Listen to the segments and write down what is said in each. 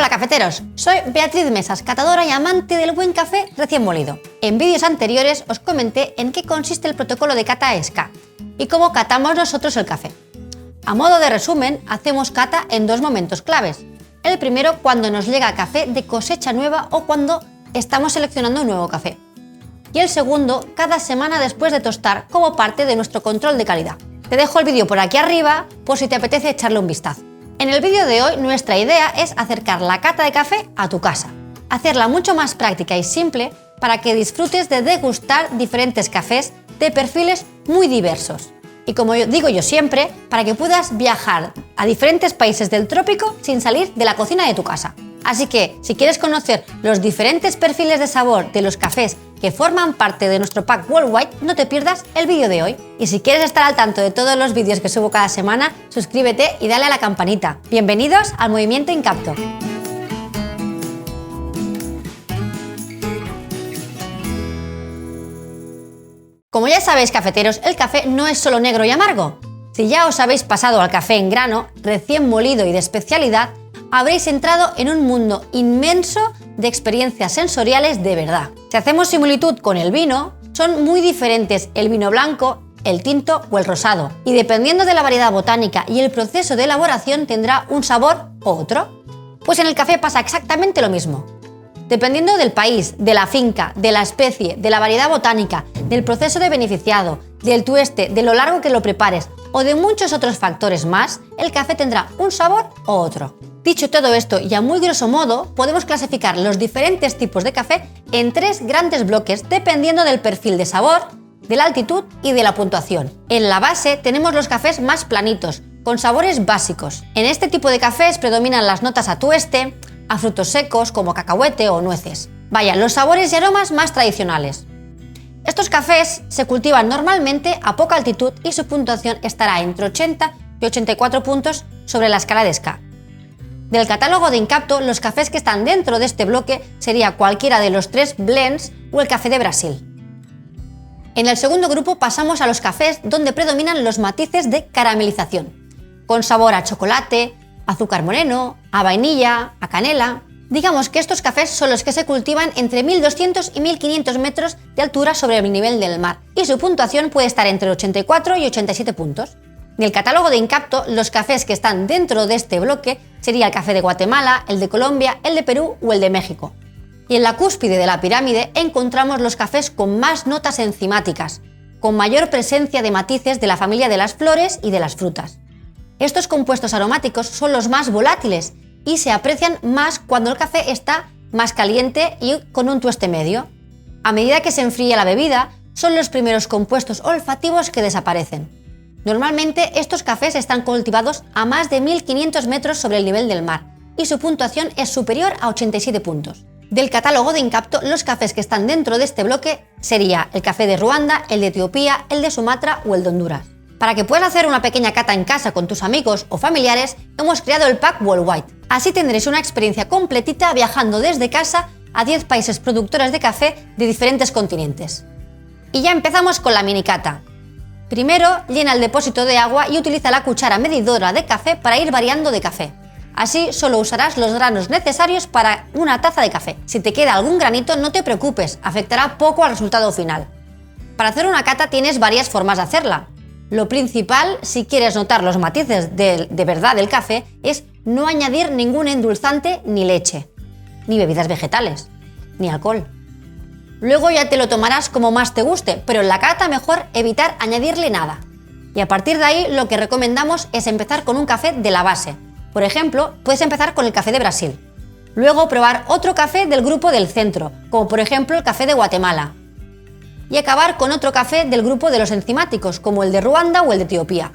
Hola cafeteros, soy Beatriz Mesas, catadora y amante del buen café recién molido. En vídeos anteriores os comenté en qué consiste el protocolo de cata SK y cómo catamos nosotros el café. A modo de resumen, hacemos cata en dos momentos claves. El primero cuando nos llega café de cosecha nueva o cuando estamos seleccionando un nuevo café. Y el segundo cada semana después de tostar como parte de nuestro control de calidad. Te dejo el vídeo por aquí arriba por si te apetece echarle un vistazo. En el vídeo de hoy nuestra idea es acercar la cata de café a tu casa, hacerla mucho más práctica y simple para que disfrutes de degustar diferentes cafés de perfiles muy diversos. Y como digo yo siempre, para que puedas viajar a diferentes países del trópico sin salir de la cocina de tu casa. Así que, si quieres conocer los diferentes perfiles de sabor de los cafés que forman parte de nuestro pack Worldwide, no te pierdas el vídeo de hoy. Y si quieres estar al tanto de todos los vídeos que subo cada semana, suscríbete y dale a la campanita. Bienvenidos al Movimiento Incapto. Como ya sabéis, cafeteros, el café no es solo negro y amargo. Si ya os habéis pasado al café en grano, recién molido y de especialidad, habréis entrado en un mundo inmenso de experiencias sensoriales de verdad. Si hacemos similitud con el vino, son muy diferentes el vino blanco, el tinto o el rosado, y dependiendo de la variedad botánica y el proceso de elaboración tendrá un sabor u otro. Pues en el café pasa exactamente lo mismo. Dependiendo del país, de la finca, de la especie, de la variedad botánica, del proceso de beneficiado, del tueste, de lo largo que lo prepares o de muchos otros factores más, el café tendrá un sabor u otro. Dicho todo esto y a muy grosso modo, podemos clasificar los diferentes tipos de café en tres grandes bloques dependiendo del perfil de sabor, de la altitud y de la puntuación. En la base tenemos los cafés más planitos, con sabores básicos. En este tipo de cafés predominan las notas a tueste, a frutos secos como cacahuete o nueces. Vaya, los sabores y aromas más tradicionales. Estos cafés se cultivan normalmente a poca altitud y su puntuación estará entre 80 y 84 puntos sobre la escala de SK. Del catálogo de Incapto, los cafés que están dentro de este bloque sería cualquiera de los tres blends o el café de Brasil. En el segundo grupo pasamos a los cafés donde predominan los matices de caramelización, con sabor a chocolate, azúcar moreno, a vainilla, a canela. Digamos que estos cafés son los que se cultivan entre 1200 y 1500 metros de altura sobre el nivel del mar y su puntuación puede estar entre 84 y 87 puntos. Del catálogo de Incapto, los cafés que están dentro de este bloque sería el café de Guatemala, el de Colombia, el de Perú o el de México. Y en la cúspide de la pirámide encontramos los cafés con más notas enzimáticas, con mayor presencia de matices de la familia de las flores y de las frutas. Estos compuestos aromáticos son los más volátiles y se aprecian más cuando el café está más caliente y con un tueste medio. A medida que se enfría la bebida, son los primeros compuestos olfativos que desaparecen. Normalmente estos cafés están cultivados a más de 1500 metros sobre el nivel del mar y su puntuación es superior a 87 puntos. Del catálogo de Incapto, los cafés que están dentro de este bloque sería el café de Ruanda, el de Etiopía, el de Sumatra o el de Honduras. Para que puedas hacer una pequeña cata en casa con tus amigos o familiares, hemos creado el pack Worldwide. Así tendréis una experiencia completita viajando desde casa a 10 países productores de café de diferentes continentes. Y ya empezamos con la mini cata. Primero, llena el depósito de agua y utiliza la cuchara medidora de café para ir variando de café. Así solo usarás los granos necesarios para una taza de café. Si te queda algún granito, no te preocupes, afectará poco al resultado final. Para hacer una cata tienes varias formas de hacerla. Lo principal, si quieres notar los matices de verdad del café, es no añadir ningún endulzante ni leche, ni bebidas vegetales, ni alcohol. Luego ya te lo tomarás como más te guste, pero en la cata mejor evitar añadirle nada. Y a partir de ahí lo que recomendamos es empezar con un café de la base. Por ejemplo, puedes empezar con el café de Brasil. Luego probar otro café del grupo del centro, como por ejemplo el café de Guatemala. Y acabar con otro café del grupo de los enzimáticos, como el de Ruanda o el de Etiopía.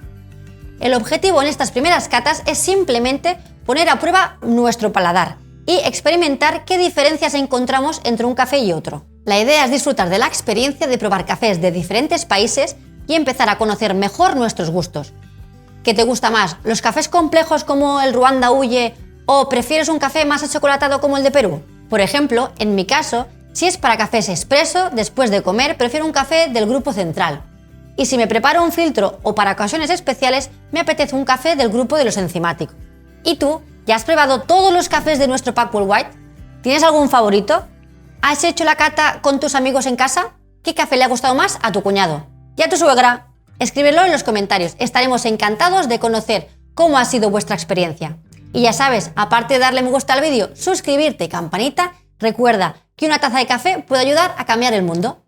El objetivo en estas primeras catas es simplemente poner a prueba nuestro paladar y experimentar qué diferencias encontramos entre un café y otro. La idea es disfrutar de la experiencia de probar cafés de diferentes países y empezar a conocer mejor nuestros gustos. ¿Qué te gusta más? ¿Los cafés complejos como el Ruanda Huye o prefieres un café más achocolatado como el de Perú? Por ejemplo, en mi caso, si es para cafés expreso, después de comer prefiero un café del grupo central. Y si me preparo un filtro o para ocasiones especiales, me apetece un café del grupo de los enzimáticos. ¿Y tú? ¿Ya has probado todos los cafés de nuestro pack Worldwide? ¿Tienes algún favorito? ¿Has hecho la cata con tus amigos en casa? ¿Qué café le ha gustado más a tu cuñado? ¿Y a tu suegra? Escríbelo en los comentarios. Estaremos encantados de conocer cómo ha sido vuestra experiencia. Y ya sabes, aparte de darle me gusta al vídeo, suscribirte y campanita, recuerda que una taza de café puede ayudar a cambiar el mundo.